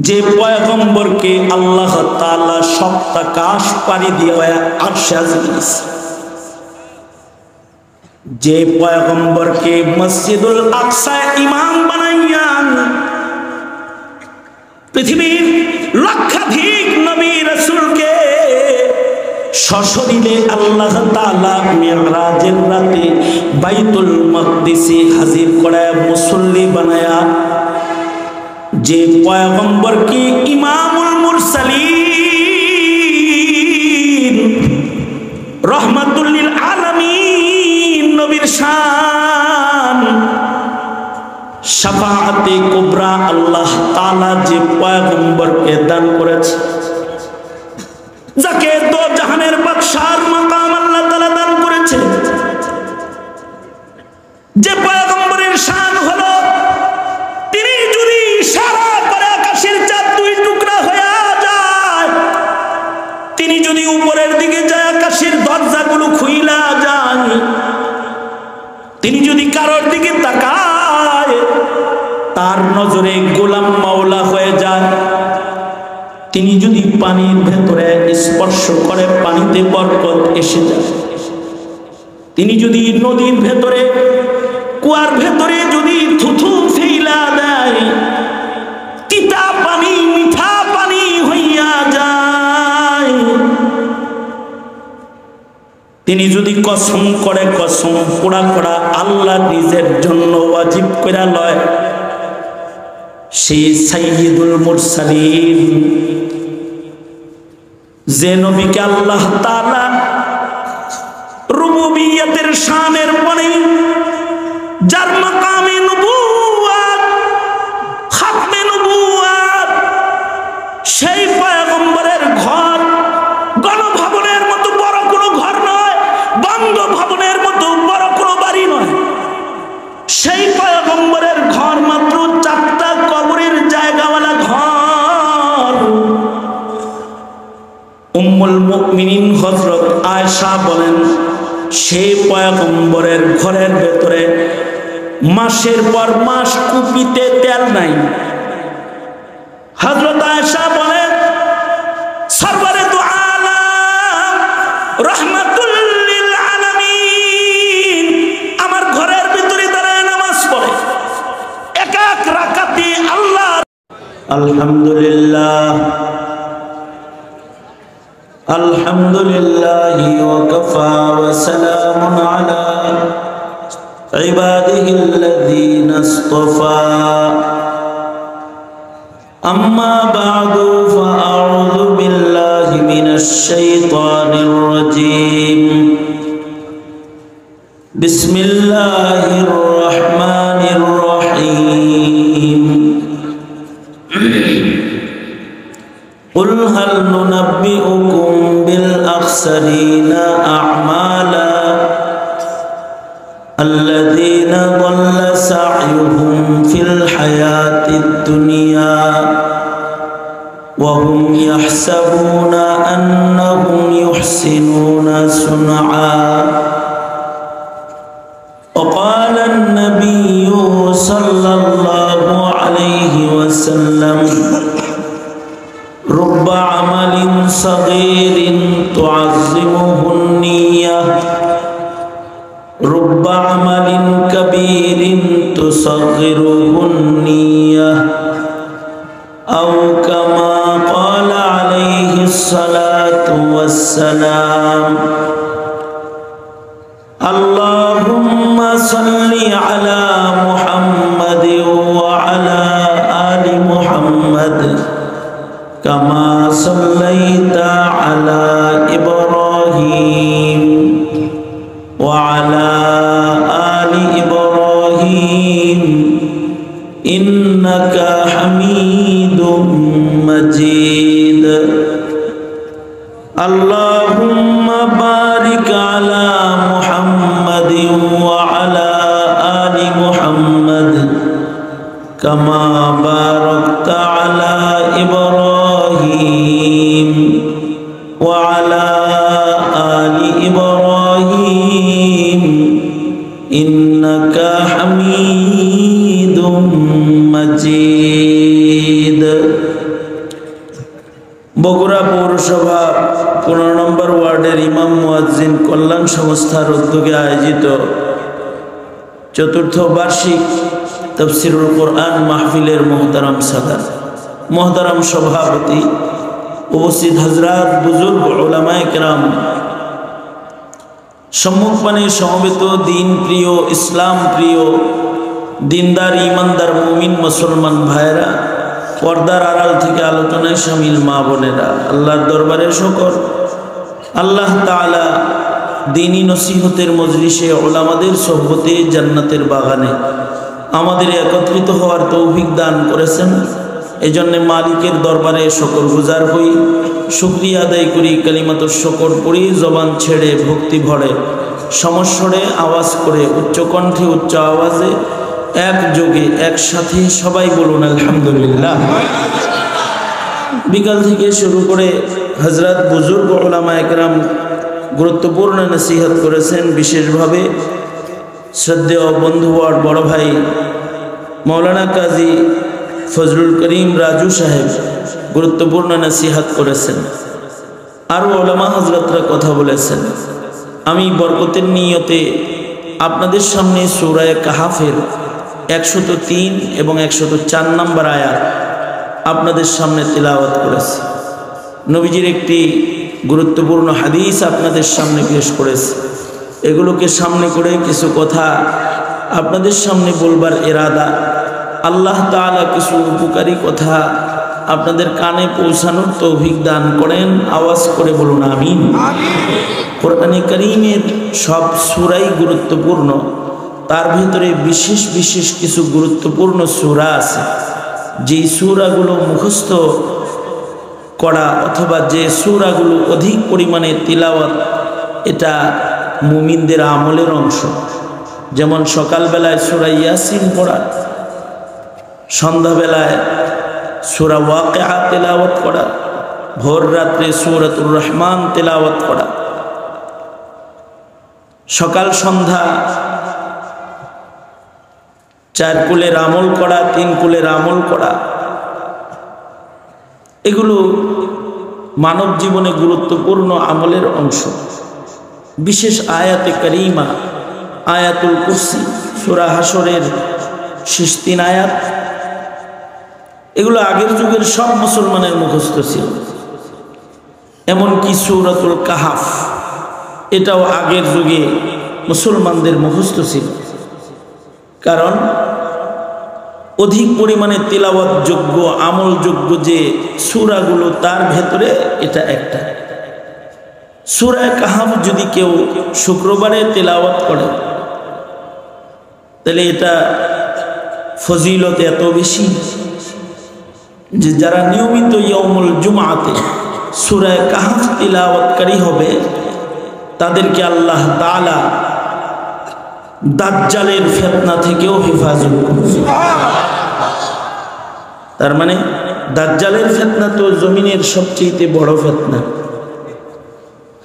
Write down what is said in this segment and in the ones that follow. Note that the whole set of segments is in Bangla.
যে পয়গম্বরকে আল্লাহ তাআলা সপ্তাকাশ পাড়ি দিয়ে আরশে আজিম, যে পয়গম্বরকে মসজিদুল আকসা ইমাম বানাইয়া পৃথিবীর লক্ষাধিক নবী রাসূলকে সশরীরে আল্লাহ তাআলা মিরাজের রাতে বাইতুল মাকদিসে হাজির করে মুসল্লি বানায়া, যে পয়গম্বরকে ইমামুল মুরসালিন রহমাতুল লিল আলামিন নবীর শান শাফাআতে কুবরা আল্লাহ তাআলা যে পয়গম্বরকে দান করেছে, যাকে তো জাহানের বাদশার মাকাম আল্লাহ তাআলা দান করেছে, যে পয়গম্বরের শান হলো তিনি যদি সারা করে আকাশের চাঁদ দুই টুকরা হয়ে যায়, তিনি যদি উপরের দিকে যায় আকাশের দরজাগুলো খুইলা যায়, তিনি যদি কারোর দিকে তাকায় তার নজরে গোলাম মাওলা হয়ে যায়, তিনি যদি পানির ভেতরে স্পর্শ করে পানিতে বরকত এসে যায়, তিনি যদি নদীর ভেতরে কুয়ার ভেতরে যদি থুথু ফেলা দেয় তিতা পানি মিঠা পানি হইয়া যায়, তিনি যদি কসম করে কসম পোড়া করা আল্লাহ নিজের জন্য ওয়াজিব কইরা লয়, সেই সাইয়্যিদুল মুরসালিন যে নবীকে আল্লাহ তাআলা রুবুবিয়্যতের শানের পরে যার মাকামে নবুওয়াত খাতমে নবুওয়াত, সেই পয়গম্বরের ঘর গণভবনের মতো বড় কোনো ঘর নয়, বঙ্গভবনের মতো বড় কোনো বাড়ি নয়, সেই পয়গম্বরের ঘর মাত্র 4টা কবরের জায়গাওয়ালা ঘর। উম্মুল মুমিনিন হযরত আয়েশা বলেন, সেই পয়গম্বরের ঘরের ভেতরে মাসের পর মাস কুপিতে তেল নাই। হযরত আয়েশা বলেন, সরওয়ারে দু আলাম রাহমাতুল লিল আলামিন আমার ঘরের ভিতরে দাঁড়ায় নামাজ পড়ে, এক এক রাকাতে আল্লাহ। আলহামদুলিল্লাহ আলহামদুলিল্লাহি ওয়া কাফা ওয়া সালামুন আলা ইবাদিহিল্লাযীনা ইসতাফা, আম্মা বা'দু ফাআউযু বিল্লাহি মিনাশ শাইতানির রাজীম। বিসমিল্লাহির রহমানির রহিম। قل هل ننبئكم بالأخسرين أعمالا الذين ضل سعيهم في الحياة الدنيا وهم يحسبون أنهم يحسنون صنعا. وقال النبي صلى الله عليه وسلم رب عمل صغير تعظمه النية رب عمل كبير تصغره النية أو كما قال عليه الصلاة والسلام. اللهم صل على محمد وعلى آل محمد كما صليت على إبراهيم وعلى آل إبراهيم إنك حميد مجيد. اللهم بارك على محمد وعلى آل محمد كما باركت على إبراهيم وعلى آل إبراهيم إنك حميد مجيد. নম্বর ওয়ার্ডের ইমাম মুয়াজ্জিন কল্যাণ সংস্থার উদ্যোগে আয়োজিত চতুর্থ বার্ষিক তাফসিরুল কোরআন মাহফিলের মোহতারাম সাদাত, মোহতারাম সভাপতি, উপস্থিত হযরত, বুজুর্গ, উলামায়ে কেরাম, সম্মুখপানে সমবেত দিন প্রিয়, ইসলাম প্রিয়, দিনদার, ইমানদার, মুমিন মুসলমান ভাইরা, পর্দার আড়াল থেকে আলোচনায় শামিল মা বোনেরা, আল্লাহর দরবারে শুকর, আল্লাহ তাআলা দ্বীনি নসিহতের মজলিসে উলামাদের সোহবতে জান্নাতের বাগানে আমাদের একত্রিত হওয়ার তৌফিক দান করেছেন। এজন্য মালিকের দরবারে শুকরগুজার হই, শুকরিয়া আদায় করি, কালিমাতুশ শুকর পড়ি, জবান ছেড়ে ভক্তি ভরে সমস্বরে আওয়াজ করে উচ্চ কণ্ঠে উচ্চ আওয়াজে একযোগে একসাথে সবাই বলুন আলহামদুলিল্লাহ। বিকাল থেকে শুরু করে হযরত, বুজুর্গ, উলামায়ে কেরাম গুরুত্বপূর্ণ নসিহত করেছেন। বিশেষভাবে শ্রদ্ধেয় বন্ধু আর বড় ভাই মৌলানা কাজী ফজলুল করিম রাজু সাহেব গুরুত্বপূর্ণ নসিহত করেছেন। আরও উলামা হযরতরা কথা বলেছেন। আমি বরকতের নিয়তে আপনাদের সামনে সূরা কাহাফের 103 এবং 104 নম্বর আয়াত আপনাদের সামনে তিলাওয়াত করেছি। নবীজির একটি গুরুত্বপূর্ণ হাদিস আপনাদের সামনে পেশ করেছি। এগুলোকে সামনে করে কিছু কথা আপনাদের সামনে বলবার ইরাদা। আল্লাহ তাআলা কিছু উপকারী কথা আপনাদের কানে পৌঁছানোর তৌফিক দান করেন। আওয়াজ করে বলুন আমিন। কোরআনে কারীমের সব সূরাই গুরুত্বপূর্ণ, তার ভিতরে বিশেষ বিশেষ কিছু গুরুত্বপূর্ণ সূরা আছে। যেই সূরাগুলো মুখস্থ করা অথবা যে সূরাগুলো অধিক পরিমাণে তিলাওয়াত, এটা মুমিনদের আমলের অংশ। যেমন সকালবেলায় সূরা ইয়াসিন পড়া, সন্ধ্যাবেলায় সূরা ওয়াকিআ তেলাওয়াত করা, ভোর রাত্রে সূরাতুর রহমান তেলাওয়াত করা, সকাল সন্ধ্যা 4 কুলের আমল করা, 3 কুলের আমল করা, এগুলো মানব জীবনে গুরুত্বপূর্ণ আমলের অংশ। বিশেষ আয়াতে কারিমা, আয়াতুল কুরসি, সূরা হাসরের শেষ 3 আয়াত, এগুলো আগের যুগের সব মুসলমানের মুখস্থ ছিল। এমনকি সূরাতুল কাহাফ, এটাও আগের যুগে মুসলমানদের মুখস্থ ছিল। কারণ অধিক পরিমাণে তিলাওয়াতযোগ্য, আমলযোগ্য যে সূরাগুলো, তার ভেতরে এটা একটা। সূরা কাহাফ যদি কেউ শুক্রবারে তিলাওয়াত করে, তাহলে এটা ফজিলত এত বেশি যে যারা নিয়মিত ইয়াউমুল জুমআতে সূরা কাহাফ তিলাওয়াতকারী হবে, তাদেরকে আল্লাহ তাআলা দাজ্জালের ফিতনা থেকেও হেফাজত করবে। তার মানে দাজ্জালের ফিতনা তো জমিনের সবচেয়ে বড় ফিতনা।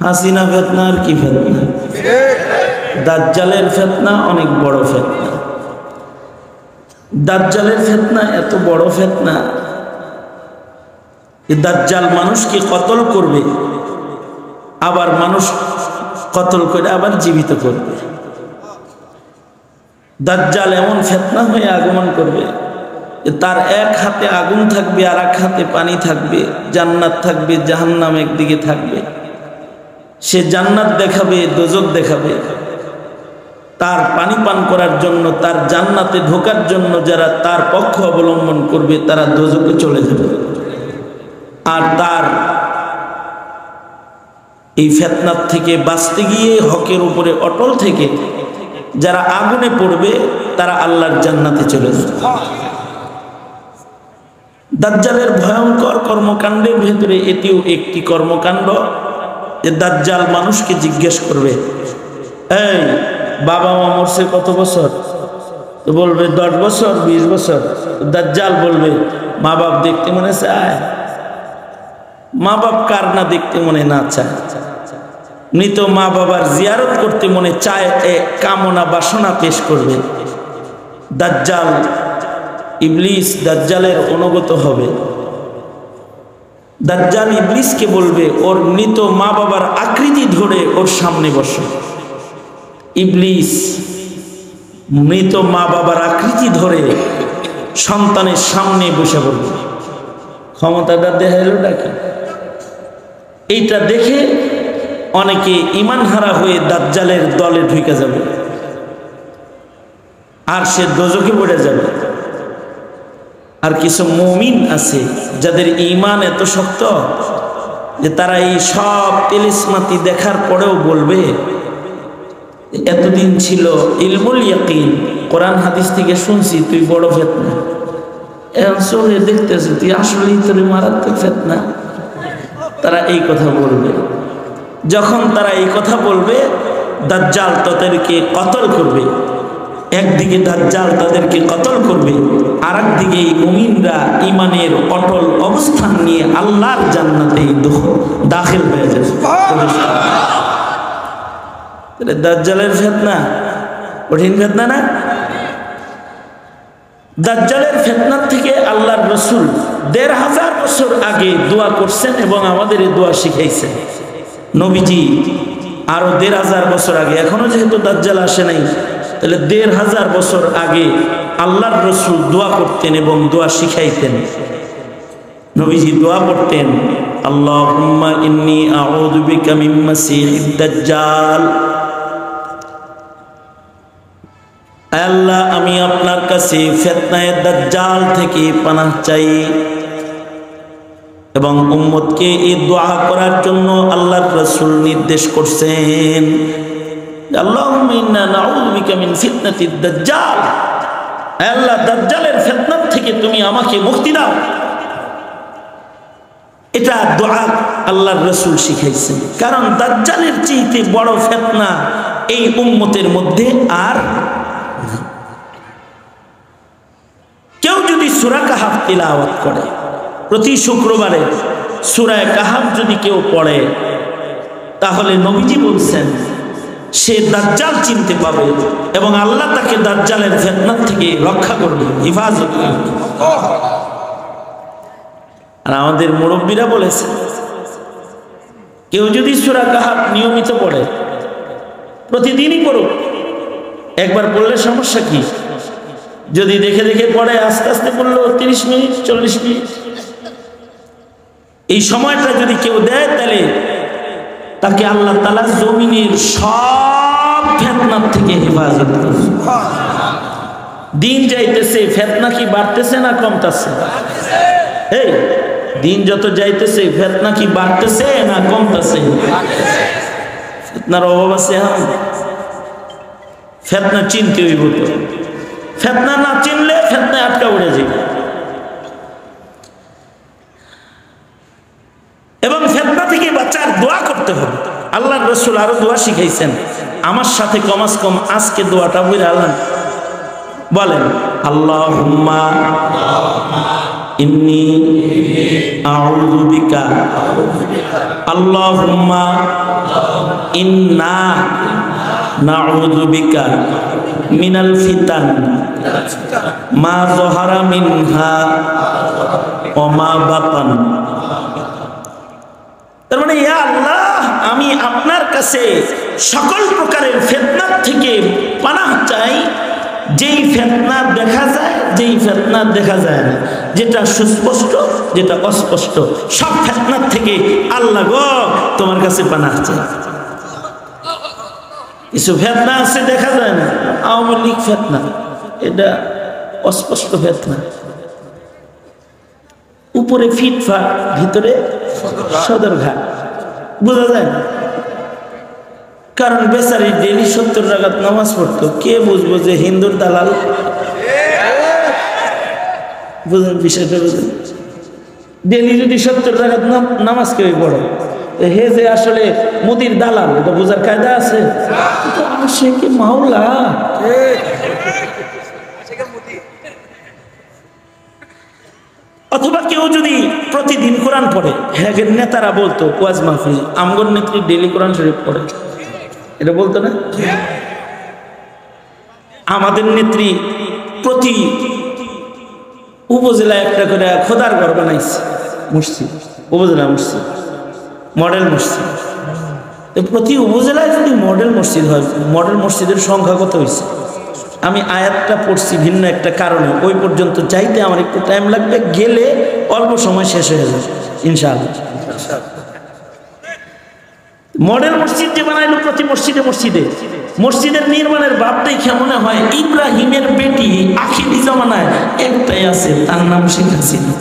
হাসিনা ফিতনা আর কি ফিতনা? দাজ্জালের ফিতনা অনেক বড় ফিতনা। দাজ্জালের ফিতনা এত বড় ফিতনা যে দাজ্জাল মানুষকে কতল করবে, আবার মানুষ কতল করে আবার জীবিত করবে। দাজ্জাল এমন ফিতনা হয়ে আগমন করবে যে তার এক হাতে আগুন থাকবে আর এক হাতে পানি থাকবে, জান্নাত থাকবে, জাহান্নাম একদিকে থাকবে। সে জান্নাত দেখাবে, দোজখ দেখাবে। তার পানি পান করার জন্য, তার জান্নাতে ঢোকার জন্য যারা তার পক্ষ অবলম্বন করবে, তারা দোজখে চলে যাবে। আর তার এই ফিতনার থেকে বাঁচতে গিয়ে, হকের উপরে অটল থেকে যারা আগুনে পড়বে, তারা আল্লাহর জান্নাতে চলে যাবে। দাজ্জালের ভয়ঙ্কর কর্মকাণ্ডের ভেতরে এটিও একটি কর্মকাণ্ড যে দাজ্জাল মানুষকে জিজ্ঞেস করবে, এই বাবা মা মরছে কত বছর? তো বলবে 10 বছর, 20 বছর। দাজ্জাল বলবে, মা বাপ দেখতে মনে চায়? মা বাপ কার না দেখতে মনে না চায়? মৃত মা বাবার জিয়ারত করতে মনে চায়, কামনা বাসনা পেশ করবে। দাজ্জাল, ইবলিস দাজ্জালের অনুগত হবে। দাজ্জাল ইবলিসকে বলবে ওর মৃত মা বাবার আকৃতি ধরে ওর সামনে বসো। ইবলিস মৃত মা বাবার আকৃতি ধরে সন্তানের সামনে বসে পড়বে। ক্ষমতাটা দেখাইল ডাকে। এইটা দেখে অনেকে ঈমান হারা হয়ে দাজ্জালের দলে ঢুকে যাবে, আর সে দোজখে পড়ে যাবে। আর কিছু মুমিন আছে যাদের ঈমান এত শক্ত যে তারা এই সব তেলিসমাতি দেখার পরেও বলবে এতদিন ছিল ইলমুল ইয়াকিন, কোরআন হাদিস থেকে শুনছি তুই বড় ফিতনা, এখন চোখে দেখতেছি তুই আসলেই তোর মারাত্মক ফিতনা। তারা এই কথা বলবে। যখন তারা এই কথা বলবে দাজ্জাল তাদেরকে কতল করবে। একদিকে দাজ্জাল তাদেরকে কতল করবে, আর একদিকে এই মুমিনরা ঈমানের অটল অবস্থান নিয়ে আল্লাহর জান্নাতে দাখিল হয়ে যাবে। দাজ্জালের ফিতনা কঠিন ফিতনা না? দাজ্জালের ফিতনার থেকে আল্লাহর রাসূল ১৫০০ বছর আগে দোয়া করছেন এবং আমাদের এই দোয়া শিখাইছেন। নবীজি আরো ১৫০০ বছর আগে, এখনো যেহেতু দাজ্জাল আসে নাই, তাহলে ১৫০০ বছর আগে আল্লাহর রাসূল দোয়া করতেন এবং দোয়া শিখাইতেন। নবীজি দোয়া করতেন, আল্লাহুম্মা ইন্নী আউযু বিকা মিন মাসিহিদ দাজ্জাল। আল্লাহ, আমি আপনার কাছে ফিতনায়ে দাজ্জাল থেকে পানাহ চাই। এবং উম্মতকে এই দোয়া করার জন্য আল্লাহর রাসূল নির্দেশ করছেন, আল্লাহুম্মা ইন্না নাউযু বিকা মিন ফিতনাতিদ দাজ্জাল। আল্লাহ, দাজ্জালের ফিতনা থেকে তুমি আমাকে মুক্তি দাও। এটা দোয়া আল্লাহর রাসূল শিখাইছেন। কারণ দাজ্জালের চেয়ে বড় ফিতনা এই উম্মতের মধ্যে আর কেউ যদি সূরা কাহাফ তিলাওয়াত করে, প্রতি শুক্রবারে সূরা কাহাফ যদি কেউ পড়ে, তাহলে নবীজি বলছেন সে দাজ্জাল চিনতে পাবে এবং আল্লাহ তাকে দাজ্জালের ফিতনা থেকে রক্ষা করবে, হিফাজত করবে। আর আমাদের মুরব্বীরা বলেছেন কেউ যদি সূরা কাহাফ নিয়মিত পড়ে, প্রতিদিনই পড়ুক, একবার পড়লে সমস্যা কি? যদি দেখে দেখে পড়ে, আস্তে আস্তে পড়লো 30 মিনিট 40 মিনিট, এই সময়টা যদি কেউ দেয়, তাহলে তাকে আল্লাহ তাআলা জমিনের সব ফিতনা থেকে হেফাজত করবে। দিন যাইতেছে, ফিতনা কি বাড়তেছে না কমতেছে? এই দিন যত যাইতেছে ফিতনা কি বাড়তেছে না কমতেছে? ফিতনার অভাব আছে। ফিতনা চিনতে হইব তো, ফিতনা না চিনলে ফিতনায় আটকা উড়ে যাবে। এবং ফিতনা থেকে বাঁচার দোয়া করতে হবে। আল্লাহর রাসূল আরো দোয়া শিখাইছেন, আমার সাথে কমাস কম আজকে দোয়াটা বলে আল্লাহ বলেন, আল্লাহুম্মা ইন্নী আউযু বিকা, আল্লাহুম্মা ইন্না নাউযু বিকা মিনাল ফিতান মা যাহারা মিনহা ওয়া মা বাতান। তার মানে ইয়া আল্লাহ, আমি আপনার কাছে সকল প্রকারের ফিতনা থেকে পানাহ চাই, যেই ফিতনা দেখা যায়, যেই ফিতনা দেখা যায় না, যেটা সুস্পষ্ট, যেটা অস্পষ্ট, সব ফিতনা থেকে আল্লাহ গো তোমার কাছে পানাহ চাই। কিছু ফিতনা আছে দেখা যায় না, আওয়ামী লীগ ফিতনা, এটা অস্পষ্ট ফিতনা, উপরে ফিটফাট ভিতরে সদরঘাট, বোঝা যায় না। কারণ বেচারি ডেলি 70 রাকাত নামাজ পড়তো, কে বুঝবো যে হিন্দুর দালাল? বুঝেন বিষয়টা? বুঝেন, ডেলি যদি 70 রাকাত নামাজ কেউ পড়ে, হে যে আসলে মোদির দালাল, এটা বোঝার কায়দা আছে? সে কি মাওলা? অথবা কেউ যদি প্রতিদিন কোরআন পড়ে, হ্যাঁ নেতারা বলতো ওয়াজ মাহফিল, আমগর নেত্রী ডেলি কোরআন শরীফ পড়ে, এটা বলতো না? আমাদের নেত্রী প্রতি উপজেলায় একটা করে খোদার ঘর বানাইছে, মসজিদ। উপজেলা মসজিদ, মডেল মসজিদ। প্রতি উপজেলায় যদি মডেল মসজিদ হয়, মডেল মসজিদের সংখ্যা কত হয়েছে? আমি আয়াতটা পড়ছি ভিন্ন একটা কারণে, ওই পর্যন্ত চাইতে আমার একটু টাইম লাগবে, গেলে অল্প সময় শেষ হয়ে যাবে ইনশাআল্লাহ। মডেল মসজিদ যে বানাইলো প্রতি মসজিদে মসজিদে, মসজিদের নির্মাণের ভাব দেখে মনে হয় ইব্রাহিমের বেটি আখিরি জামানায় একটাই আছে, তার নাম শেখ হাসিনা।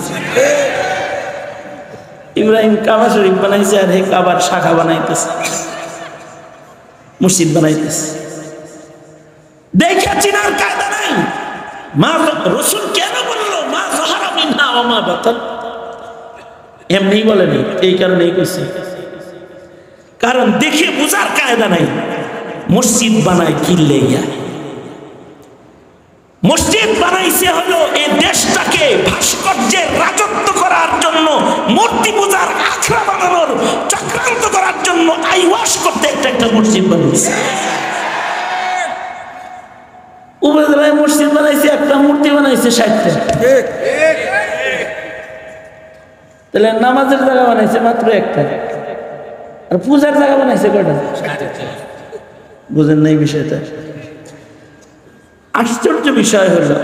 ইব্রাহিম কাবা শরীফ বানাইছে, আর হে কাবার শাখা বানাইতেছে, মসজিদ বানাইতেছে। দেখে চিনার কায়দা নাই। মা রসুল কেন বললো মা যাহারা মিনহা ওয়া মা বাতান? এমনি বলেনি, এই কারণেই কইছে, কারণ দেখে বুঝার কায়দা নাই। মসজিদ বানায় কি লেগা? মসজিদ বানাইছে হলো এই দেশটাকে ভাস্কর্যের রাজত্ব করার জন্য, মূর্তি পূজার আখড়া বানানোর চক্রান্ত করার জন্য, আইওয়াশ করতে একটা একটা মসজিদ বানাইছে। উপজেলায় মসজিদ বানাইছে, একটা মূর্তি বানাইছে 60টা। তাহলে নামাজের জায়গা বানাইছে মাত্র একটা, আর পূজার জায়গা বানাইছে কয়টা? বুঝেন নাই বিষয়টা? আশ্চর্য বিষয় হলো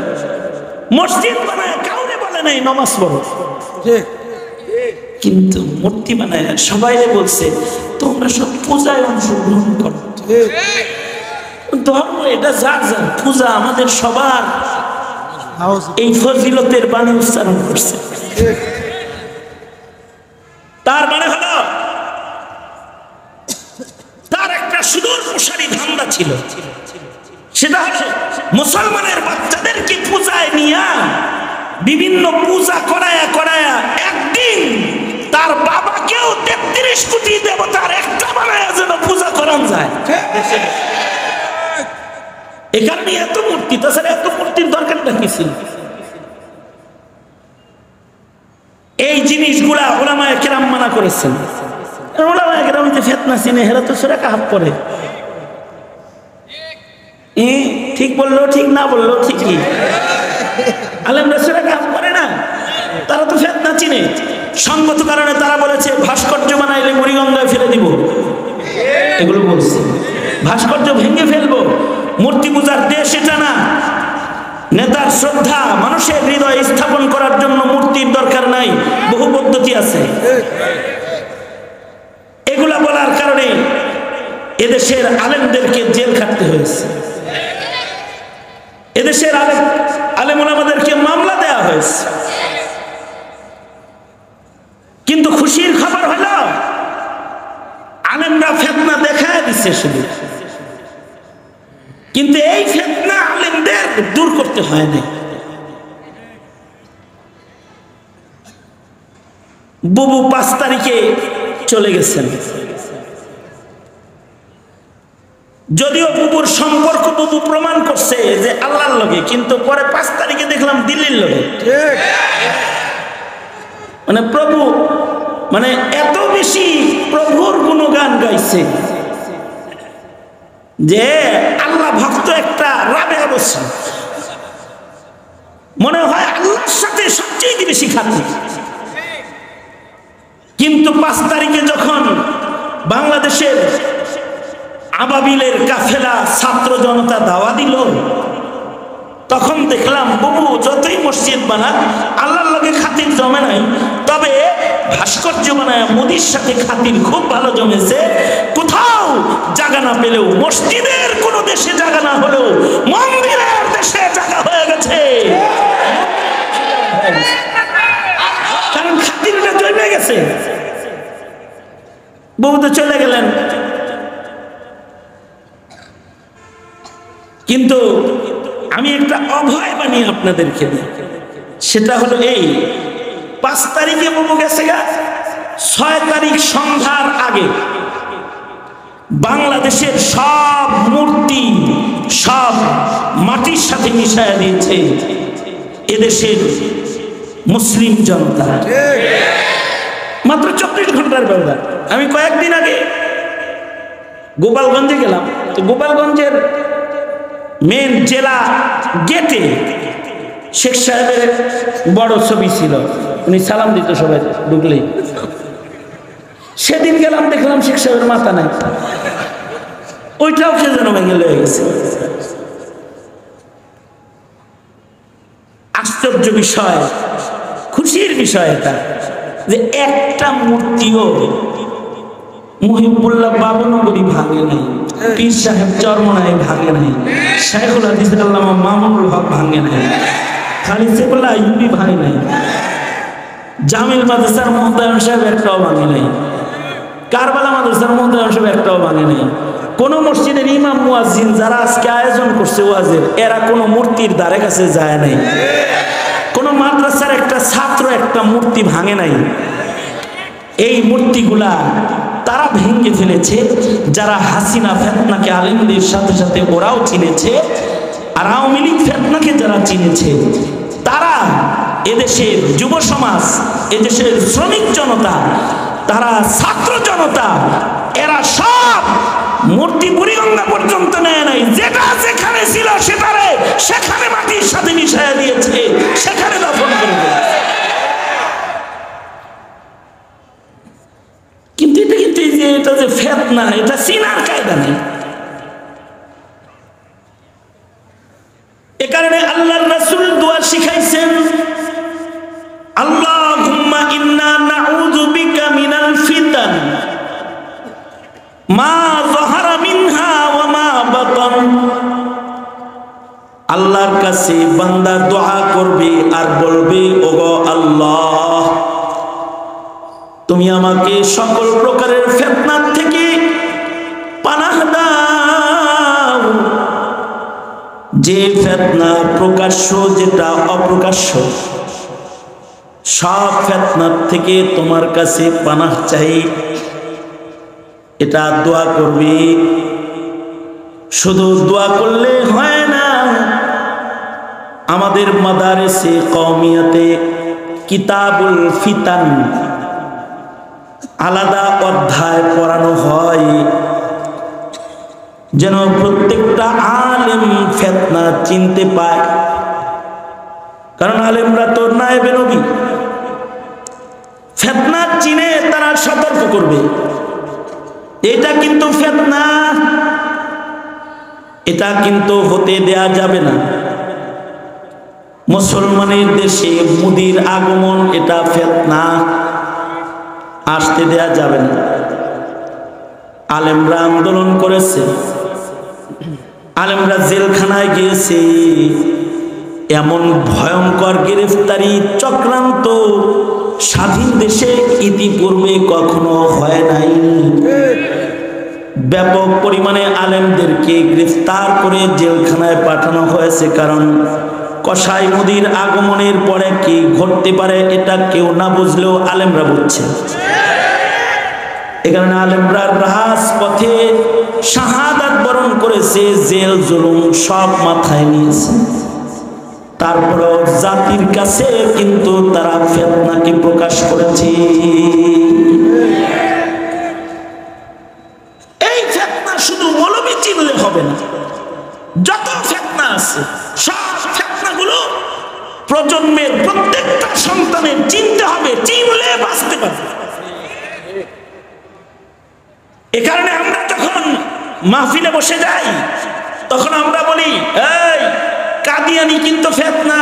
মসজিদ বানায় কাউরে বলে নাই নামাজ পড়ো, কিন্তু মূর্তি বানায় সবাই বলছে তোমরা সব পূজায় অংশগ্রহণ করো। ধর্ম এটা যার যার, পূজা আমাদের সবার। এই ফজিলতের বাণী উচ্চারণ করছে। তার মানে হলো তার একটা সুদূর প্রসারী ধান্দা ছিল, সেটা হলো মুসলমানের বাচ্চাদেরকে পূজায় নিয়ে বিভিন্ন পূজা করায়া করায়া একদিন তার বাবাকেও 33 কোটি দেবতার একটা বানায়া যেন পূজা করান যায়। এ কারণে এত মূর্তি, তাছাড়া এত মূর্তির দরকারটা কি ছিল? এই জিনিসগুলা উলামায়ে কেরাম মানা করেছেন। উলামায়ে কেরাম যে ফিতনা চিনে, হেরা তো সূরা কাহফ পড়ে। ঠিক বললো, ঠিক না বললো ঠিকই। আলেমরা সূরা কাহফ পড়ে না, তারা তো ফিতনা চিনে। সঙ্গত কারণে তারা বলেছে ভাস্কর্য বানাইলে মুড়িগঙ্গায় ফেলে দিব, এগুলো বলছে। ভাস্কর্য ভেঙে ফেলবো, মূর্তি পূজার দেশ এটা না। নেতার শ্রদ্ধা মানুষের হৃদয়ে স্থাপন করার জন্য মূর্তির দরকার নাই, বহু পদ্ধতি আছে। এগুলা বলার কারণে এদেশের আলেমদেরকে জেল খাটতে হয়েছে, এদেশের আলেম ওলামাদেরকে মামলা দেয়া হয়েছে। কিন্তু খুশির খবর হলো আলেমরা ফিতনা দেখায় দিচ্ছে শুধু, কিন্তু এই ফিতনা আলেমদের দূর করতে হয় না। বুবু 5 তারিখে চলে গেছেন, যদিও বুবুর সম্পর্ক বুবু প্রমাণ করছে যে আল্লাহর লগে, কিন্তু পরে 5 তারিখে দেখলাম দিল্লির লগে। মানে প্রভু, মানে এত বেশি প্রভুর গুণগান গাইছে যে আল্লাহ ভক্ত একটা রাবেয়া বসছে, মনে হয় আল্লাহর সাথে সবচেয়ে বেশি খাতি। কিন্তু 5 তারিখে যখন বাংলাদেশের আবাবিলের কাফেলা ছাত্র জনতা দাওয়া দিল, তখন দেখলাম বুবু যতই মসজিদ বানাক আল্লাহর লগে খাতির জমে নাই, তবে ভাস্কর্য বানায় মোদির সাথে খাতির খুব ভালো জমেছে। কোথাও জায়গা না পেলেও, মসজিদের কোন দেশে জায়গা না হলেও মন্দিরের দেশে জায়গা হয়ে গেছে, কারণ খাতিরটা জমে গেছে। বুবু তো চলে গেলেন, কিন্তু আমি একটা অভয় বাণী আপনাদেরকে দিই, সেটা হলো এই 5 তারিখে বুবু গেছে গা, 6 তারিখ সন্ধ্যার আগে বাংলাদেশের সব মূর্তি সব মাটির সাথে মিশায়া দিয়েছে এদেশের মুসলিম জনতা। মাত্র 24 ঘন্টার ব্যবধান। আমি কয়েকদিন আগে গোপালগঞ্জে গেলাম, তো গোপালগঞ্জের মেন জেলা গেটে শেখ সাহেবের বড় ছবি ছিল, উনি সালাম দিত সবাই ঢুকলেই। সেদিন গেলাম, দেখলাম শেখ সাহেবের মাথা নাই, ওইটাও কে যেন ভেঙে লয়ে গেছে। আশ্চর্য বিষয়, খুশির বিষয় এটা যে একটা মূর্তিও মুহিবুল্লাহ বাবনগরী ভাঙে নাই, পীর সাহেব চরমনায় ভাঙে নাই, শাইখুল হাদিস আল্লামা মামুনুল হক ভাঙে নাই, খালি সেবলা ইউবি ভাঙে নাই, জামিল মাদ্রাসার মোহতায়ন সাহেব একটাও ভাঙে নাই, কারবালা মাদ্রাসার মোহতায়ন সাহেব একটাও ভাঙে নাই। কোন মসজিদের ইমাম মুয়াজ্জিন যারা আজকে আয়োজন করছে ওয়াজের, এরা কোনো মূর্তির দ্বারে কাছে যায় নাই। কোন মাদ্রাসার একটা ছাত্র একটা মূর্তি ভাঙে নাই। এই মূর্তিগুলা তারা ভেঙে ফেলেছে যারা হাসিনা ফেতনাকে আলেমদের সাথে সাথে ওরাও চিনেছে, আর আওয়ামী লীগ ফেতনাকে যারা চিনেছে তারা, এদেশের যুব সমাজ, এদেশের শ্রমিক জনতা, তারা ছাত্র জনতা, এরা সব মূর্তি বুড়িগঙ্গা পর্যন্ত নেয় নাই। যেটা যেখানে ছিল সেটারে সেখানে মাটির সাথে মিশাইয়া দিয়েছে, সেখানে দাফন করে দিয়েছে। কিন্তু এটা যে ফেতনা, এটা চিনার কায়দা নেই। এ কারণে আল্লাহর রাসূল দোয়া শিখাইছেন, আল্লাহুম্মা ইন্না নাউযু বিকা মিনাল ফিতান মা যাহারা মিনহা ওয়া মা বাতান। আল্লাহর কাছে বান্দা দোয়া করবে আর বলবে, ওগো আল্লাহ, তুমি আমাকে সকল প্রকারের ফিতনার থেকে পানাহ দাও। যে ফিতনা প্রকাশ্য, যেটা অপ্রকাশ্য, সব ফিতনার থেকে তোমার কাছে পানাহ চাই। এটা দোয়া করবি। শুধু দোয়া করলে হয় না, আমাদের মাদারিসে কওমিয়াতে কিতাবুল ফিতান আলাদা অধ্যায় পড়ানো হয়, যেন প্রত্যেকটা আলেম ফিতনা চিনতে পায়। কারণ আলেমরা তো নায়েবে নবী, ফিতনা চিনে তারা সতর্ক করবে, এটা কিন্তু ফিতনা, এটা কিন্তু হতে দেয়া যাবে না। মুসলমানের দেশে মোদির আগমন, এটা ফিতনা, আসতে দেয়া যাবে না। আলেমরা আন্দোলন করেছে, আলেমরা জেলখানায় গিয়েছে, এমন ভয়ঙ্কর গ্রেফতারি চক্রান্ত স্বাধীন দেশে ইতিপূর্বে কখনো হয় নাই। ব্যাপক পরিমাণে আলেমদেরকে গ্রেফতার করে জেলখানায় পাঠানো হয়েছে, কারণ কসাই মোদির আগমনের পরে কি ঘটতে পারে এটা কেউ না বুঝলেও আলেমরা বুঝছে। এ কারণে আলেমরা রাজপথে শাহাদাত বরণ করেছে, জেল জুলুম সব মাথায় নিয়েছে। তারপরেও জাতির কাছে কিন্তু তারা ফিতনাকে প্রকাশ করেছে। এই ফিতনা শুধু মৌলবী চিনলে হবে না, যত ফিতনা আছে সব ফিতনাগুলো প্রজন্মের প্রত্যেকটা সন্তানের চিনতে হবে, চিনলে বাঁচতে পারবে। এ কারণে আমরা যখন মাহফিলে বসে যাই তখন আমরা বলি, এই কাদিয়ানি কিন্তু ফিতনা,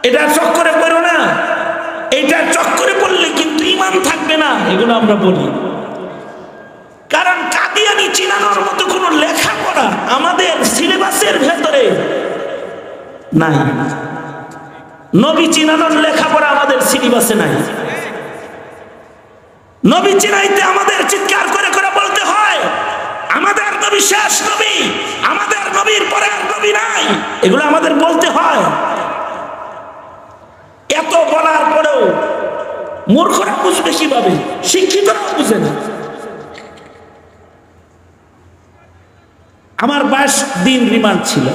এটা চক্করে পড়ো না, এটা চক্করে পড়লে কিন্তু ঈমান থাকবে না, এগুলো আমরা বলি। কারণ কাদিয়ানি চিনানোর মতো কোনো লেখাপড়া আমাদের সিলেবাসের ভেতরে নাই। নবী চিনানোর লেখাপড়া আমাদের সিলেবাসে নাই। নবী চিনাইতে আমাদের চিৎকার করে করে বলতে হয়, আমাদের নবী শেষ নবী, আমাদের নবীর পরে আর নবী নাই, এগুলো আমাদের বলতে হয়। এত বলার পরেও মূর্খরা বুঝবে কিভাবে? শিক্ষিতরা বুঝে না। আমার 22 দিন রিমান্ড ছিল,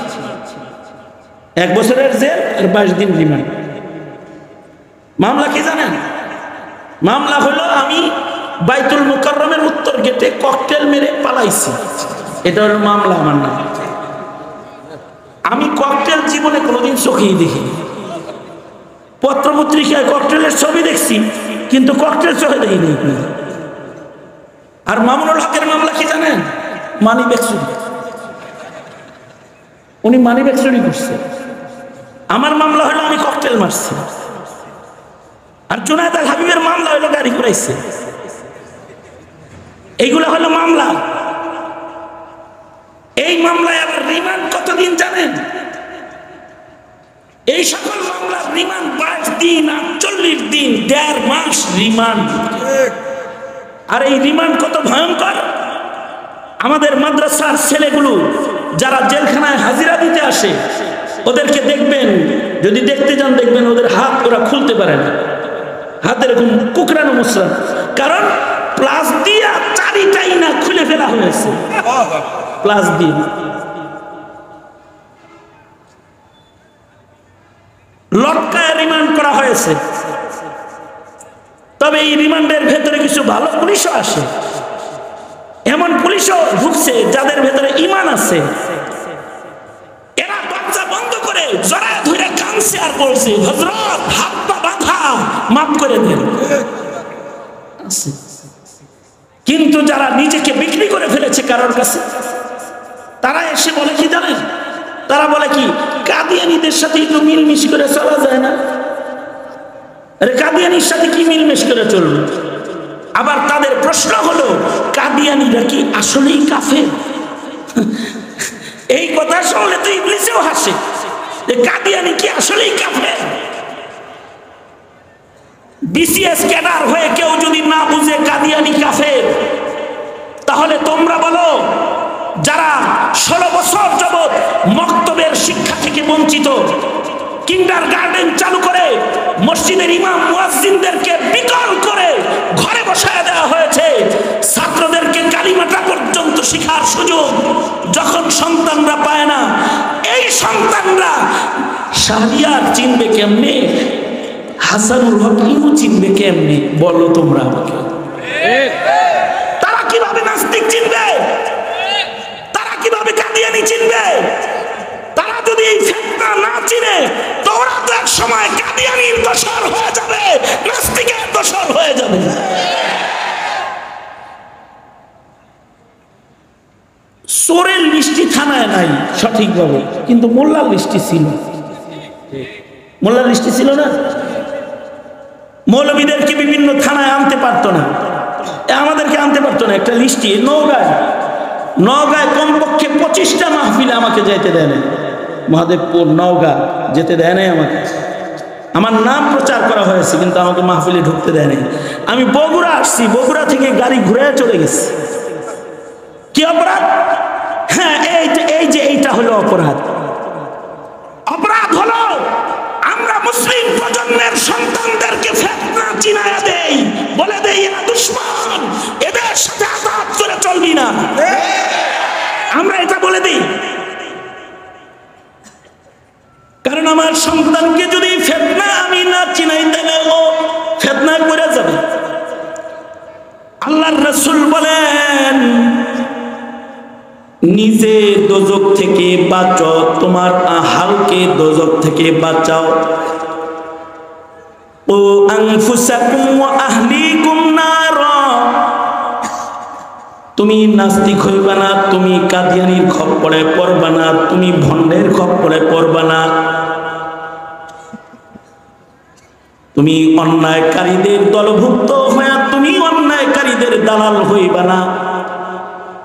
1 বছরের জেল আর 22 দিন রিমান্ড। মামলা কি জানেন? মামলা হলো আমি বাইতুল মুকাররমের উত্তর গেটে ককটেল মেরে পালাইছি, এটা হলো মামলা। আমার নাম, আমি ককটেল জীবনে কোনোদিন চোখেই দেখিনি। পত্রপত্রিকায় ককটেলের ছবি দেখছি, কিন্তু ককটেল চোখে দেখিনি। আর মামুনুল হকের মামলা কি জানেন? মানি ব্যাগ চুরি। উনি মানি ব্যাগ চুরি করছে। আমার মামলা হলো আমি ককটেল মারছি। আর জুনায়েদ আল হাবিবের মামলা হলো গাড়ি ঘুরাইছে। এইগুলা হলো মামলা। এই মামলায় আবার রিমান্ড কতদিন জানেন? এই সকল মামলার রিমান্ড 5 দিন, 48 দিন, 1.5 মাস রিমান্ড। আর এই রিমান্ড কত ভয়ঙ্কর! আমাদের মাদ্রাসার ছেলেগুলো যারা জেলখানায় হাজিরা দিতে আসে, ওদেরকে দেখবেন, যদি দেখতে যান দেখবেন ওদের হাত ওরা খুলতে পারে না, হাত এরকম কুকরানো মুসরান, কারণ প্লাস দিয়া 4টাই না খুলে ফেলা হয়েছে। প্লাস দিয়ে লটকায় রিমান্ড করা হয়েছে। তবে এই রিমান্ডের ভেতরে কিছু ভালো পুলিশও আসে, এমন পুলিশও ঢুকছে যাদের ভেতরে ঈমান আছে। এরা দরজা বন্ধ করে জড়ায় ধরে কাঁদছে আর বলছে, হযরত হাত পা বাঁধা, মাফ করে দেন। কিন্তু যারা নিজেকে বিক্রি করে ফেলেছে কারোর কাছে, তারা এসে বলে কি জানেন? তারা বলে কি, কাদিয়ানীদের সাথে একটু মিলমিশ করে চলা যায় না? আরে কাদিয়ানির সাথে কি মিলমিশ করে চলবে? আবার তাদের প্রশ্ন হলো, কাদিয়ানীরা কি আসলেই কাফের? এই কথা শুনলে তো ইবলিসও হাসে যে কাদিয়ানী কি আসলেই কাফের? বিসিএস ক্যাডার হয়ে কেউ যদি না বুঝে কাদিয়ানী কাফের, তাহলে তোমরা বলো যারা 16 বছর যাবত মক্তবের শিক্ষা থেকে বঞ্চিত, কিন্ডারগার্টেন চালু করে মসজিদের ইমাম মুয়াজ্জিনদেরকে বিকল করে ঘরে বসায় দেওয়া হয়েছে, ছাত্রদেরকে কালিমাটা পর্যন্ত শিখার সুযোগ যখন সন্তানরা পায় না, এই সন্তানরা শাহরিয়ার চিনবে কেমনে? হাসানুল হক ইমু চিনবে কেমনে? বলো তোমরা আমাকে। তারা কিভাবে নাস্তিক চিনবে? তারা কিভাবে কাদিয়ানী চিনবে? তারা যদি এই ফিতনা না চিনে, তো ওরা তো এক সময় কাদিয়ানীর দোসর হয়ে যাবে, নাস্তিকের দোসর হয়ে যাবে। চোরের লিস্টি থানায় নাই সঠিকভাবে, কিন্তু মোল্লার লিস্টি ছিল। মোল্লার লিস্টি ছিল না? মৌলবীদেরকে বিভিন্ন থানায় আনতে পারতো না, আমাদেরকে আনতে পারতো না। একটা লিস্টি নওগাঁয় কমপক্ষে 25টা মাহফিলে আমাকে যেতে দেয় না। মহাদেবপুর, নওগাঁ যেতে দেয় নাই আমাকে। আমার নাম প্রচার করা হয়েছে, কিন্তু আমাকে মাহফিলে ঢুকতে দেয় নাই। আমি বগুড়া আসছি, বগুড়া থেকে গাড়ি ঘুরে চলে গেছি। কি অপরাধ? হ্যাঁ, এইটা হলো অপরাধ। অপরাধ হলো আমরা মুসলিম প্রজন্মের সন্তানদেরকে ফিতনা চিনায়া দেই, বলে দেই এরা দুশমন, এদের সাথে আঘাত করে চলবি না। আমরা এটা বলে দিই, কারণ আমার সন্তানকে যদি ফিতনা আমি না চিনাই, তাহলে ও ফিতনায় পড়ে যাবে। আল্লাহর রাসূল বলেন, নিজে দোজখ থেকে বাঁচো, তোমার আহালকে দোজখ থেকে বাঁচাও। ও আনফুসাকুম ওয়া আহলিকুম নারা, তুমি নাস্তিক হইবা না, তুমি কাদিয়ানির খপ্পরে পড়বা না, তুমি ভণ্ডের খপ্পরে পড়বা না, তুমি অন্যায়কারীদের দলভুক্ত হয়ে তুমি অন্যায়কারীদের দালাল হইবা না,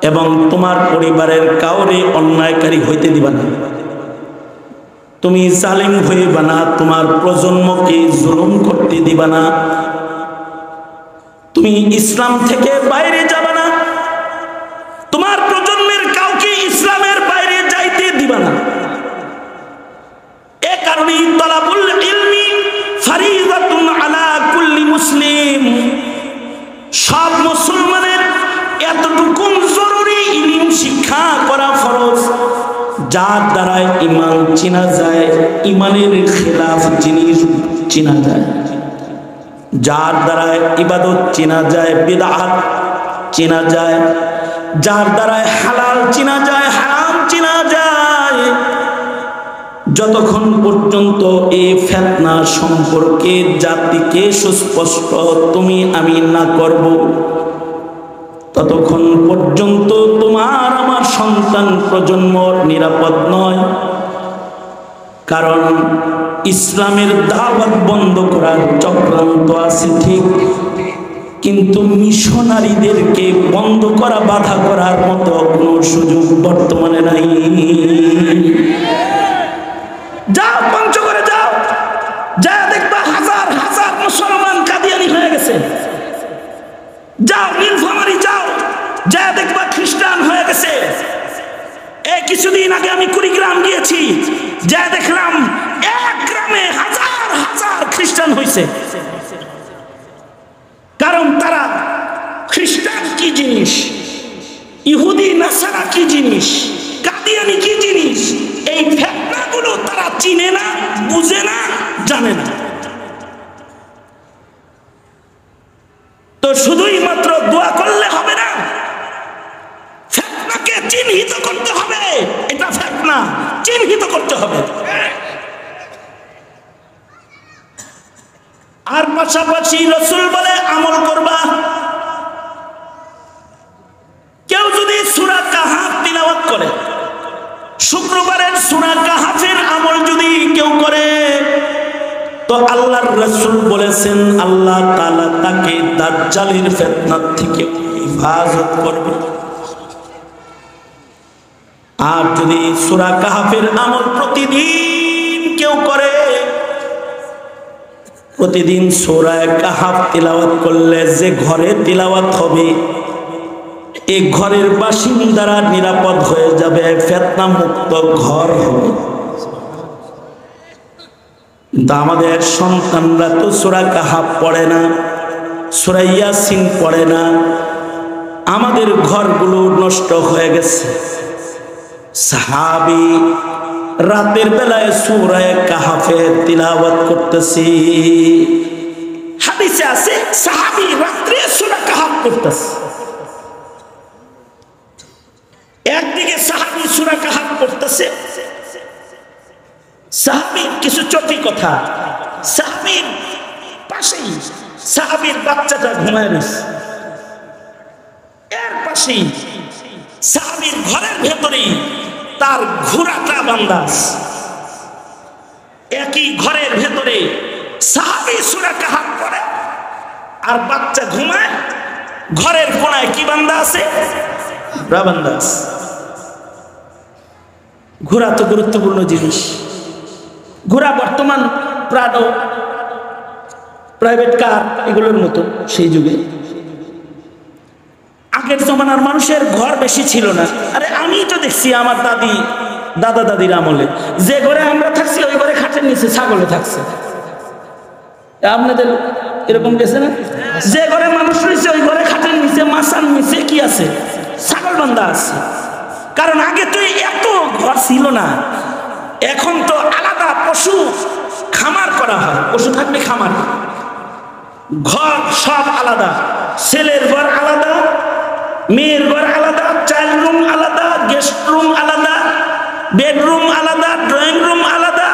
এবং তোমার পরিবারের কাউরে অন্যায়কারী হইতে দিবা না। তুমি জালিম হইবা না, তোমার প্রজন্মকে জুলুম করতে দিবা না, তুমি ইসলাম থেকে বাইরে যাবা না, তোমার প্রজন্মের কাউকে ইসলামের বাইরে যাইতে দিবা না। এ কারণে তালাবুল ইলমি ফরিদাতুন আলা কুল্লি মুসলিম, সব মুসলমানের এতটুকু জরুরি ইলম শিক্ষা করা ফরজ, যার দ্বারা ঈমান চিনা যায়, ঈমানের খেলাফ জিনিস চিনা যায়, যার দ্বারা ইবাদত চিনা যায়, বিদআত চিনা যায়, যার দ্বারা হালাল চিনা যায়, হারাম চিনা যায়। যতক্ষণ পর্যন্ত এই ফিতনা সম্পর্কে জাতিকে সুস্পষ্ট তুমি আমি না করব, ততক্ষণ পর্যন্ত তোমার আমার সন্তান প্রজন্ম নিরাপদ নয়। কারণ ইসলামের দাওয়াত বন্ধ করার চক্রান্ত আছে ঠিক, কিন্তু মিশনারিদেরকে বন্ধ করা বাধা করার মতো কোনো সুযোগ বর্তমানে নাই। যাও পঞ্চগড়ে যাও, যা দেখবা হাজার হাজার মুসলমান কাদিয়ানি হয়ে গেছে। যাও নীলফামারী যাও, যা দেখবা খ্রিস্টান হয়ে গেছে। এই কিছুদিন আগে আমি কুড়িগ্রাম গিয়েছি, যা দেখলাম এক গ্রামে হাজার হাজার খ্রিস্টান হয়েছে। কারণ তারা খ্রিস্টান কি জিনিস, ইহুদি নাসারা কি জিনিস, কাদিয়ানি কি জিনিস, এই ফিতনাগুলো তারা চিনে না, বুঝে না, জানে না। তো শুধুই মাত্র দোয়া করলে হবে না, ফিতনাকে চিহ্নিত করতে হবে। এটা ফিতনা, চিহ্নিত করতে হবে। আর পাশাপাশি রাসূল বলে আমল করবা। কেউ যদি সূরা কাহাফ তিলাওয়াত করে, শুক্রবারের সূরা কাহাফের আমল যদি কেউ করে, তো আল্লাহর রাসূল বলেছেন আল্লাহ তাআলা তাকে দাজ্জালের ফিতনা থেকে হেফাজত করবে। আর যদি সূরা কাহাফের আমল প্রতিদিন কেউ করে, প্রতিদিন সূরা কাহাফ তিলাওয়াত করলে যে ঘরে তিলাওয়াত হবে, এই ঘরের বাসিন্দারা নিরাপদ হয়ে যাবে, ফিতনা মুক্ত ঘর হবে। কিন্তু আমাদের সন্তানরা তো সূরা কাহাফ পড়ে না, সূরা ইয়াসিন পড়ে না। আমাদের ঘরগুলো নষ্ট হয়ে গেছে। সাহাবী রাতের বেলায় সূরা কাহাফে তিলাওয়াত করতেছি, হাদিসে আছে সাহাবী রাতে সূরা কাহাফ করতেছে। একদিকে সাহাবী সূরা কাহাফ করতেছে, সাহাবীর কিছু চটি কথা, সাহাবীর পাশেই সাহাবীর বাচ্চাটা ঘুমায় রয়েছে, এর পাশেই সাহাবীর ঘরের ভেতরেই তার ঘোড়াটা বান্ধা আছে। একই ঘরের ভেতরে সাহাবী সূরা কাহাফ পড়ে আর বাচ্চা ঘুমায়, ঘরের কোনায় কি বান্ধা আছে? ঘোড়া বান্ধা আছে। ঘোড়া তো গুরুত্বপূর্ণ জিনিস। ঘোড়া বর্তমান প্রাডো, প্রাইভেট কার এগুলোর মতো সেই যুগে। আগের জমানার মানুষের ঘর বেশি ছিল না। আরে আমি তো দেখছি আমার দাদা দাদির আমলে, যে ঘরে আমরা থাকছি ওই ঘরে খাটের নিচে ছাগলে থাকছে। আপনাদের এরকম গেছে না? যে ঘরে মানুষ রয়েছে ওই ঘরে খাটের নিচে মাছার নিচে কি আছে? ছাগল বান্ধা আছে। কারণ আগে তো এত ঘর ছিল না। এখন তো আলাদা পশু খামার করা হয়, পশু থাকবে খামার, ঘর সব আলাদা, ছেলের ঘর আলাদা, মেয়ের ঘর আলাদা, চাইল্ড রুম আলাদা, গেস্ট রুম আলাদা, বেডরুম আলাদা, ড্রয়িং রুম আলাদা,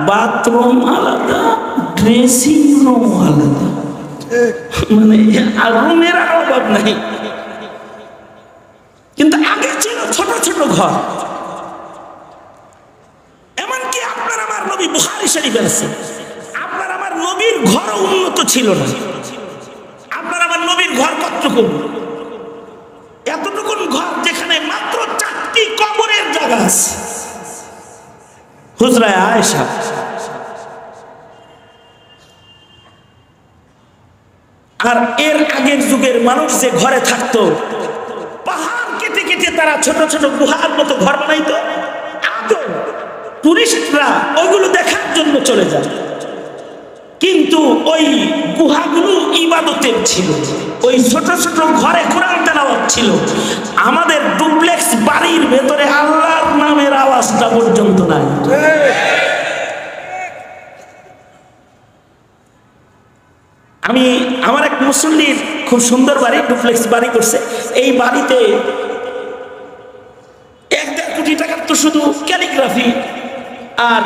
বাথরুম আলাদা, ড্রেসিং রুম আলাদা। মানে রুমের আর অভাব নাই। কিন্তু আগে ছিল ছোট ছোট ঘর। এমনকি আপনার আমার নবী বুখারী শরীফে আছে, আপনার আমার নবীর ঘর উন্নত ছিল না। আপনার আমার নবীর ঘর কতটুকু? এতটুকুন ঘর যেখানে মাত্র 4টি কবরের জায়গা আছে। হুজরা আয়েশা, আর এর আগের যুগের মানুষ যে ঘরে থাকতো, পাহাড় কেটে কেটে তারা ছোট ছোট গুহার মতো ঘর বানাইতো। আদৌ টুরিস্টরা ওইগুলো দেখার জন্য চলে যায়, কিন্তু ওই গুহাগুলো ইবাদতের ছিল। ওই ছোট ছোট ঘরে কোরআন তেলাওয়াত ছিল। আমাদের ডুপ্লেক্স বাড়ির ভেতরে আল্লাহর নামের আওয়াজটা পর্যন্ত নাই। আমার এক মুসল্লির খুব সুন্দর বাড়ি, ডুপ্লেক্স বাড়ি করছে। এই বাড়িতে 1-1.5 কোটি টাকার তো শুধু ক্যালিগ্রাফি আর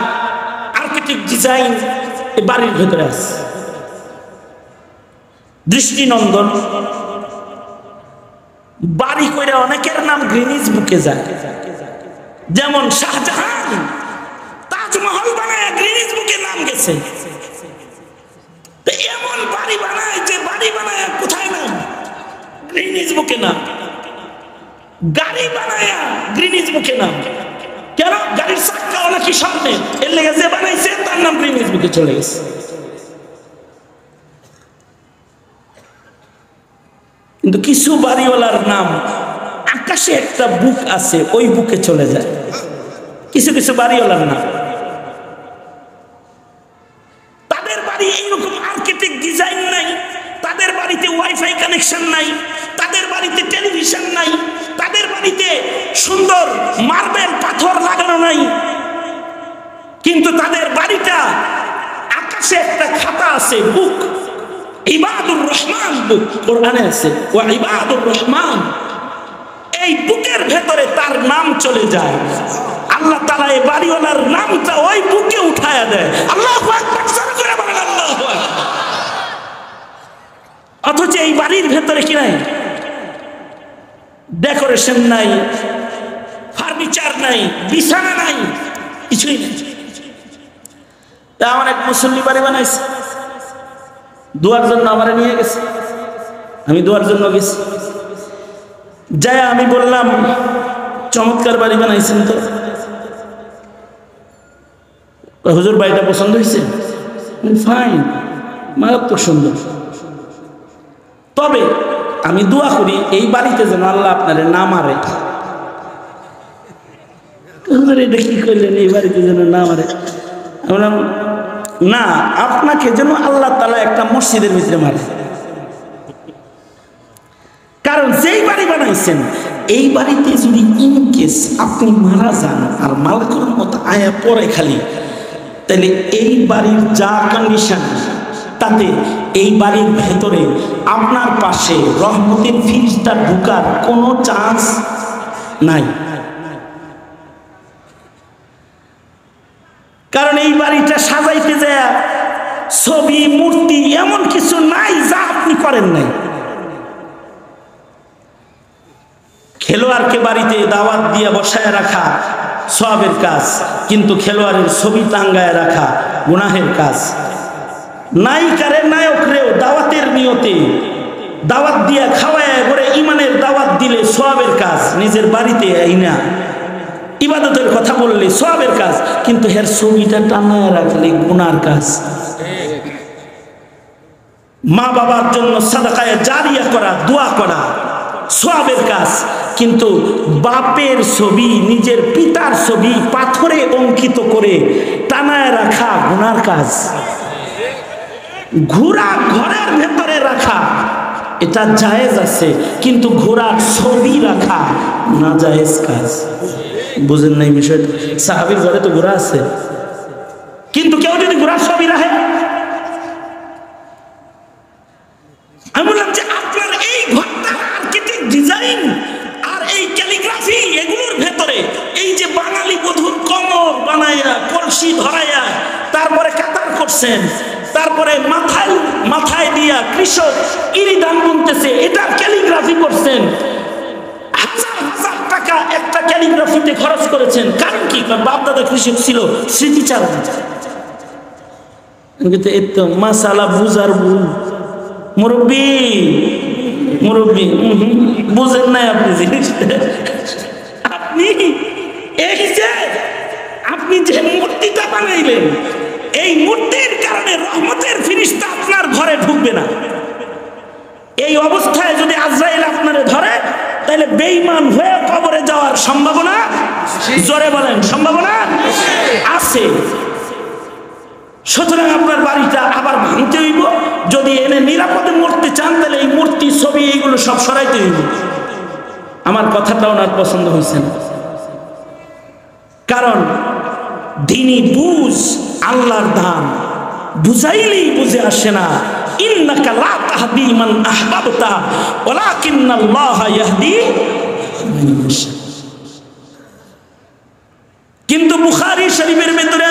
আর্কিটেক্ট ডিজাইন এই বাড়ির ভেতরে আছে। দৃষ্টিনন্দন। বাড়ি করে অনেকের নাম গ্রিনিজ বুকে যায়। যেমন শাহজাহান তাজমহল বানায় গ্রিনিজ বুকে নাম গেছে। এমন বাড়ি বানায় যে বাড়ি বানায় কোথায় নাম? গ্রিনিজ বুকে নাম। গাড়ি বানায় গ্রিনিজ বুকে নাম। কেন? গাড়ির চাক্কা অনেকই সামনে, এর লেগে যে বানাইছে তার নাম গ্রিনিজ বুকে চলে গেছে। কিন্তু কিছু বাড়িওয়ালার নাম আকাশে একটা বুক আছে, ওই বুকে চলে যায়। কিছু কিছু বাড়িওয়ালার নাম, তাদের বাড়ি এইরকম আর্কিটেক্ট ডিজাইন নাই, তাদের বাড়িতে ওয়াইফাই কানেকশন নাই, তাদের বাড়িতে টেলিভিশন নাই, তাদের বাড়িতে সুন্দর মার্বেল পাথর লাগানো নাই, কিন্তু তাদের বাড়িটা আকাশে একটা খাতা আছে, বুক, ইবাদুর রহমান বুক, কোরআনে আছে ওয়া ইবাদুর রহমান। এই বুকের ভেতরে তার নাম চলে যায়। আল্লাহ তাআলা এই বাড়িওয়ালার নামটা ওই বুকে উঠায়া দেয়। আল্লাহু আকবার, জোরে করে বলেন আল্লাহু আকবার। অথচ এই বাড়ির ভেতরে কি নাই? ডেকোরেশন নাই, ফার্নিচার নাই, বিছানা নাই, কিছুই নাই। তা আমার এক মুসল্লি বাড়ি বানাইছে, দোয়ার জন্য আমারে নিয়ে গেছে, আমি দোয়ার জন্য গেছি। যাই আমি বললাম, চমৎকার বাড়ি বানাইছেন তো, হুজুর বাড়িটা পছন্দ হয়েছে? ফাইন, মারাত্মক সুন্দর। তবে আমি দোয়া করি এই বাড়িতে যেন আল্লাহ আপনার না মারে। এটা কি করলেন? এই বাড়িতে যেন না মারে। বললাম না, আপনাকে যেন আল্লাহ তাআলা একটা মসজিদের ভিতরে মারে। কারণ যেই বাড়ি বানাইছেন, এই বাড়িতে যদি ইনকেস আপনি মারা যান আর মালাকুল মউত আয়া পড়ে খালি, তাহলে এই বাড়ির যা কন্ডিশন, তাতে এই বাড়ির ভেতরে আপনার পাশে রহমতের ফিরিস্তা ঢুকার কোনো চান্স নাই। কারণ এই বাড়িটা সাজাইতে যায় ছবি, মূর্তি, এমন কিছু নাই যা আপনি করেন নাই। খেলোয়াড়কে বাড়িতে দাওয়াত দিয়ে বসায় রাখা সওয়াবের কাজ, কিন্তু খেলোয়াড়ের ছবি টাঙ্গায় রাখা গুনাহের কাজ। নায়িকারে নায়করেও দাওয়াতের নিয়তে দাওয়াত দিয়া খাওয়ায় করে ইমানের দাওয়াত দিলে সওয়াবের কাজ, নিজের বাড়িতে আইনা ইবাদতের কথা বললে সওয়াবের কাজ, কিন্তু এর ছবিটা টাঙ্গায় রাখলে গুনার কাজ। মা বাবার জন্য সাদাকায়ে জারিয়া করা, দোয়া করা সওয়াবের কাজ, কিন্তু বাপের ছবি, নিজের পিতার ছবি পাথরে অঙ্কিত করে টানায় রাখা গুনার কাজ। ঘোড়া ঘরের ভেতরে রাখা এটা জায়েজ আছে, কিন্তু ঘোড়ার ছবি রাখা না জায়েজ কাজ। বুঝেন নাই বিষয়টা? সাহাবীর ঘরে তো ঘোড়া আছে, কিন্তু কেউ যদি ঘোড়ার ছবি রাখে, আমি বললাম যে আপনার এই ঘরটার আর্কিটেক্ট ডিজাইন আর এই ক্যালিগ্রাফি, এগুলোর ভেতরে এই যে বাঙালি বধূর কমর বানাইয়া কলসি ধরাইয়া তারপরে কাতার করছেন, তারপরে মাথায় দিয়া কৃষক ইরিধান বুনতেছে, এটার ক্যালিগ্রাফি করছেন, হাজার হাজার টাকা একটা ক্যালিগ্রাফিতে খরচ করেছেন। কারণ কি? বাপ দাদা কৃষক ছিল, স্মৃতিচারণ। কিন্তু এর তো মাসালা বুঝার ভুল। মুরব্বী মুরব্বী বুঝেন নাই আপনি জিনিসটা। আপনি এই যে আপনি যে মূর্তিটা বানাইলেন, এই মূর্তির কারণে রহমতের ফিরিস্তা আপনার ঘরে ঢুকবে না। এই অবস্থায় যদি আজরাইল আপনারে ধরে, তাহলে বেঈমান হয়ে কবরে যাওয়ার সম্ভাবনা, জোরে বলেন সম্ভাবনা আছে। সুতরাং আপনার বাড়িটা আবার ভাঙতে হইব। যদি এনে নিরাপদে মরতে চান, তাহলে এই মূর্তি, ছবি, এইগুলো সব সরাইতে হইব। আমার কথাটা ওনার পছন্দ হয়েছে না, কারণ দিনই বুঝ আল্লাহর দান বুঝাইলেই বুঝে আসে না। ইন্নাকা লা তাহদি মান আহবাবতা ওয়ালাকিন্নাল্লাহা ইয়াহদি মান ইয়াশা। কিন্তু বুখারী শরীফের ভিতরে